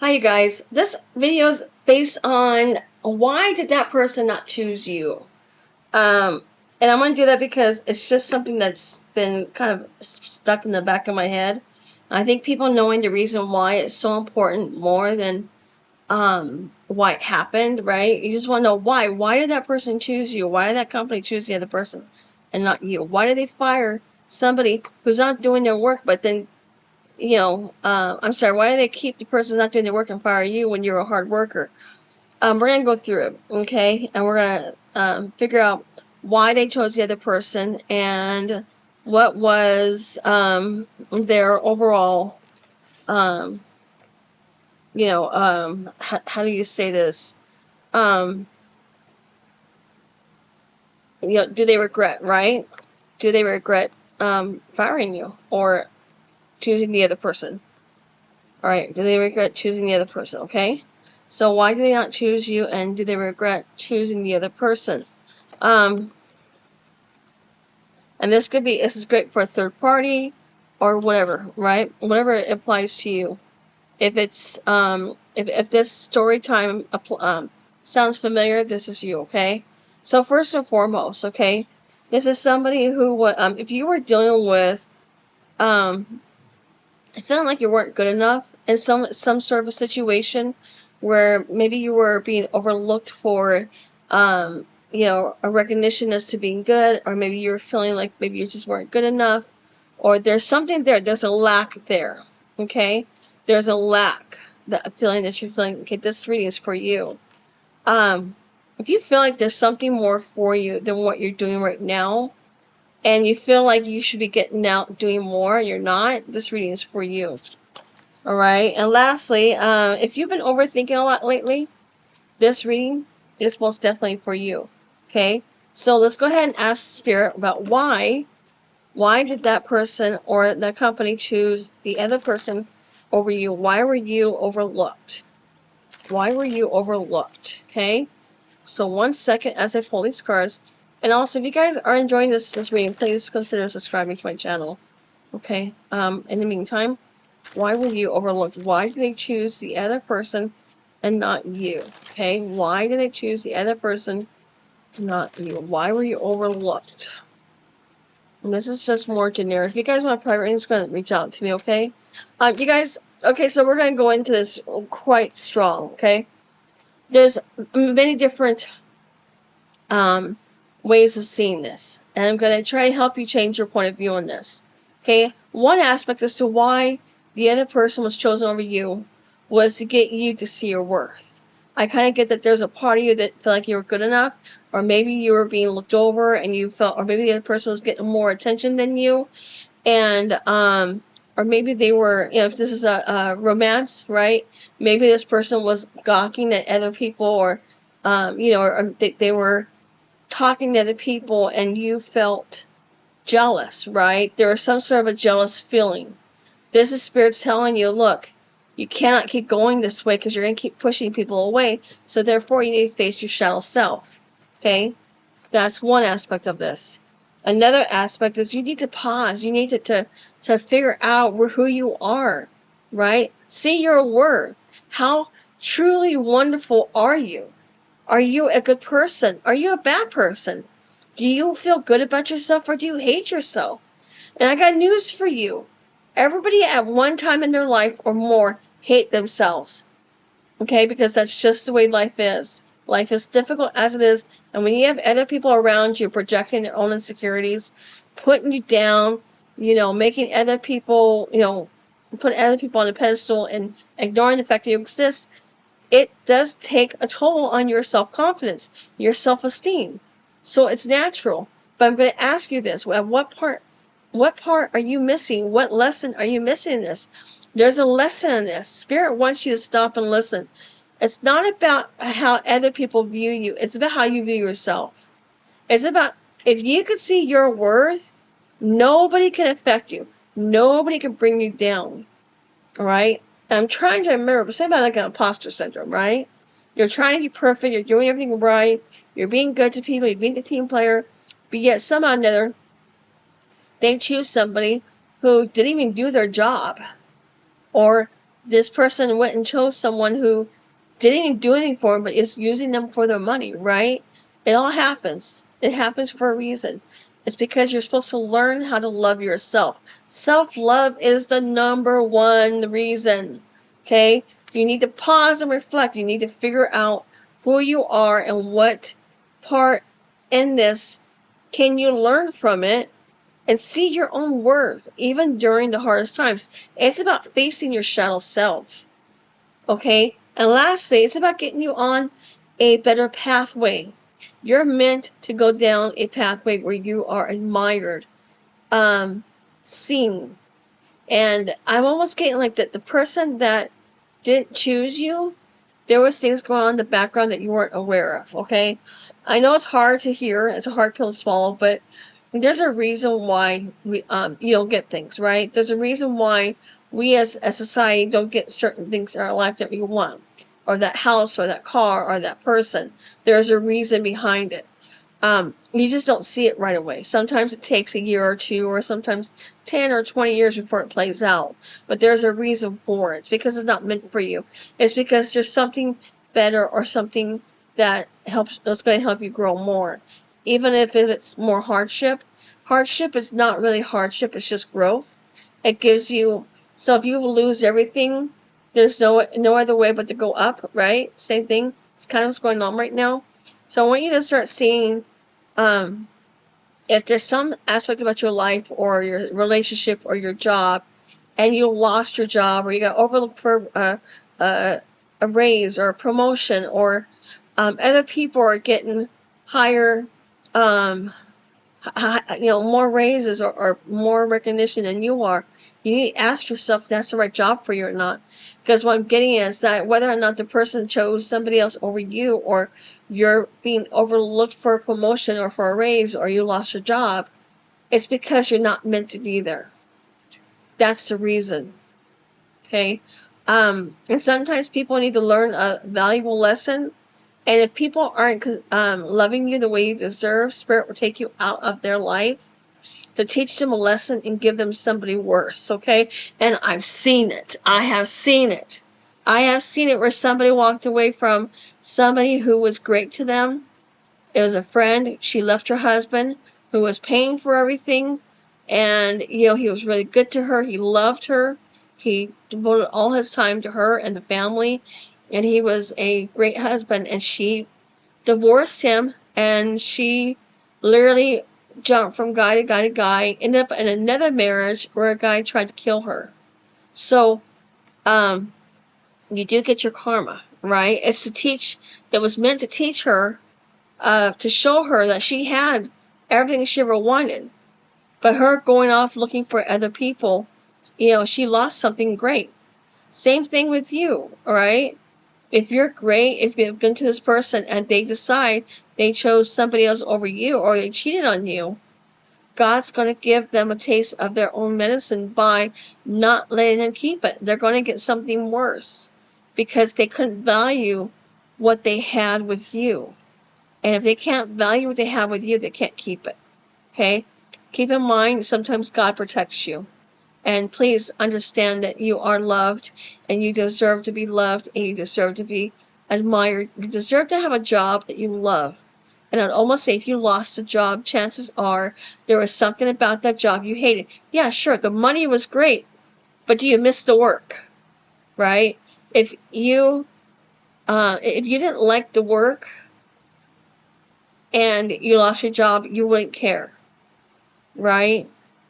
Hi you guys, this video is based on why did that person not choose you? Um, and I'm going to do that because it's just something that's been kind of stuck in the back of my head. I think people knowing the reason why is so important more than why it happened, right? You just want to know why. Why did that person choose you? Why did that company choose the other person and not you? Why did they fire somebody who's not doing their work but then I'm sorry, why do they keep the person not doing their work and fire you when you're a hard worker? We're going to go through it, okay? And we're going to figure out why they chose the other person and what was their overall, how do you say this? Um, do they regret, right? Do they regret firing you or choosing the other person? All right, do they regret choosing the other person, okay? So why do they not choose you, and do they regret choosing the other person? Um, and this is great for a third party or whatever, right? Whatever it applies to you. If it's, if this story time sounds familiar, this is you, okay? So first and foremost, okay, this is somebody who, if you were dealing with, feeling like you weren't good enough in some sort of situation where maybe you were being overlooked for a recognition as to being good, or maybe you're feeling like maybe you just weren't good enough, or there's something there, there's a lack there, okay? There's a lack, that feeling that you're feeling, okay, this reading is for you. If you feel like there's something more for you than what you're doing right now, and you feel like you should be getting out doing more, you're not, this reading is for you. Alright, and lastly, if you've been overthinking a lot lately, this reading is most definitely for you. Okay, so let's go ahead and ask Spirit about why did that person or the company choose the other person over you? Why were you overlooked? Why were you overlooked? Okay, so 1 second as I pull these cards. And also, if you guys are enjoying this reading, please consider subscribing to my channel. Okay, in the meantime, why were you overlooked? Why did they choose the other person and not you? Okay, why did they choose the other person, not you? Why were you overlooked? And this is just more generic. If you guys want private readings, go ahead and reach out to me, okay? You guys, okay, so we're going to go into this quite strong, okay? There's many different ways of seeing this, and I'm going to try to help you change your point of view on this. Okay, one aspect as to why the other person was chosen over you was to get you to see your worth. I kind of get that there's a part of you that felt like you were good enough, or maybe you were being looked over and you felt, or maybe the other person was getting more attention than you, and or maybe they were, if this is a romance, right? Maybe this person was gawking at other people, or or they were talking to other people and you felt jealous, right? There was some sort of a jealous feeling. This is Spirit's telling you, look, you cannot keep going this way because you're going to keep pushing people away. So therefore, you need to face your shadow self. Okay? That's one aspect of this. Another aspect is you need to pause. You need to figure out who you are, right? See your worth. How truly wonderful are you? Are you a good person? Are you a bad person? Do you feel good about yourself or do you hate yourself? And I got news for you. Everybody at one time in their life or more hate themselves. Okay? Because that's just the way life is. Life is difficult as it is. And when you have other people around you projecting their own insecurities, putting you down, making other people, putting other people on a pedestal and ignoring the fact that you exist, it does take a toll on your self-confidence, your self-esteem. So it's natural. But I'm going to ask you this. What part are you missing? What lesson are you missing in this? There's a lesson in this. Spirit wants you to stop and listen. It's not about how other people view you. It's about how you view yourself. It's about, if you could see your worth, nobody can affect you. Nobody can bring you down. All right? I'm trying to remember, but say about like an imposter syndrome, right? You're trying to be perfect, you're doing everything right, you're being good to people, you're being a team player, but yet somehow or another, they choose somebody who didn't even do their job, or this person went and chose someone who didn't even do anything for them, but is using them for their money, right? It all happens. It happens for a reason. It's because you're supposed to learn how to love yourself. Self-love is the number one reason. Okay? You need to pause and reflect. You need to figure out who you are and what part in this can you learn from it and see your own worth, even during the hardest times. It's about facing your shadow self. Okay? And lastly, it's about getting you on a better pathway. You're meant to go down a pathway where you are admired, seen. And I'm almost getting like that the person that didn't choose you, there was things going on in the background that you weren't aware of, okay? I know it's hard to hear, it's a hard pill to swallow, but there's a reason why you don't get things, right? There's a reason why we as a society don't get certain things in our life that we want, or that house, or that car, or that person. There's a reason behind it. You just don't see it right away. Sometimes it takes a year or two, or sometimes 10 or 20 years before it plays out. But there's a reason for it. It's because it's not meant for you. It's because there's something better or something that's going to help you grow more. Even if it's more hardship. Hardship is not really hardship, it's just growth. It gives you, so if you lose everything, there's no other way but to go up, right? Same thing. It's kind of what's going on right now. So I want you to start seeing if there's some aspect about your life or your relationship or your job, and you lost your job, or you got overlooked for a raise or a promotion, or other people are getting higher, more raises or more recognition than you are, you need to ask yourself if that's the right job for you or not. Because what I'm getting at is that whether or not the person chose somebody else over you, or you're being overlooked for a promotion or for a raise, or you lost your job, it's because you're not meant to be there. That's the reason. Okay? And sometimes people need to learn a valuable lesson. And if people aren't loving you the way you deserve, Spirit will take you out of their life to teach them a lesson and give them somebody worse, okay? And I've seen it. I have seen it. I have seen it where somebody walked away from somebody who was great to them. It was a friend. She left her husband, who was paying for everything. And, he was really good to her. He loved her. He devoted all his time to her and the family. And he was a great husband. And she divorced him. And she literally jumped from guy to guy to guy, ended up in another marriage where a guy tried to kill her. So, you do get your karma, right? It was meant to teach her, to show her that she had everything she ever wanted. But her going off looking for other people, she lost something great. Same thing with you, alright? If you're great, if you've been to this person and they decide they chose somebody else over you, or they cheated on you, God's going to give them a taste of their own medicine by not letting them keep it. They're going to get something worse because they couldn't value what they had with you. And if they can't value what they have with you, they can't keep it. Okay? Keep in mind, sometimes God protects you. And please understand that you are loved, and you deserve to be loved, and you deserve to be admired. You deserve to have a job that you love. And I'd almost say if you lost a job, chances are there was something about that job you hated. Yeah, sure, the money was great, but do you miss the work? Right? If you didn't like the work and you lost your job, you wouldn't care. Right?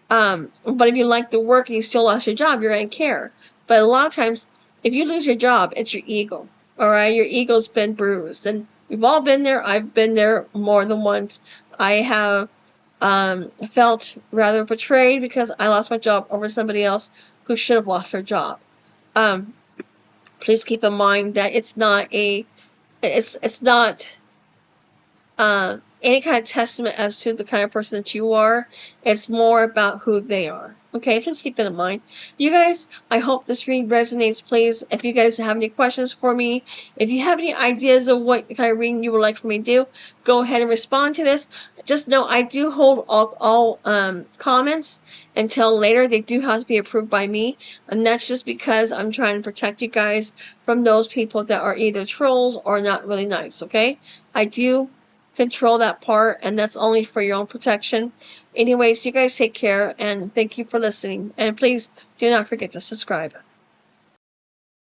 But if you like the work and you still lost your job, you're going to care. But a lot of times, if you lose your job, it's your ego. Alright? Your ego's been bruised. And we've all been there. I've been there more than once. I have felt rather betrayed because I lost my job over somebody else who should have lost their job. Please keep in mind that it's not any kind of testament as to the kind of person that you are. It's more about who they are. Okay, just keep that in mind. You guys, I hope this reading resonates. Please, if you guys have any questions for me, if you have any ideas of what kind of reading you would like for me to do, go ahead and respond to this. Just know I do hold all comments until later. They do have to be approved by me, and that's just because I'm trying to protect you guys from those people that are either trolls or not really nice, okay? I do control that part, and that's only for your own protection. Anyways, you guys take care, and thank you for listening. And please do not forget to subscribe.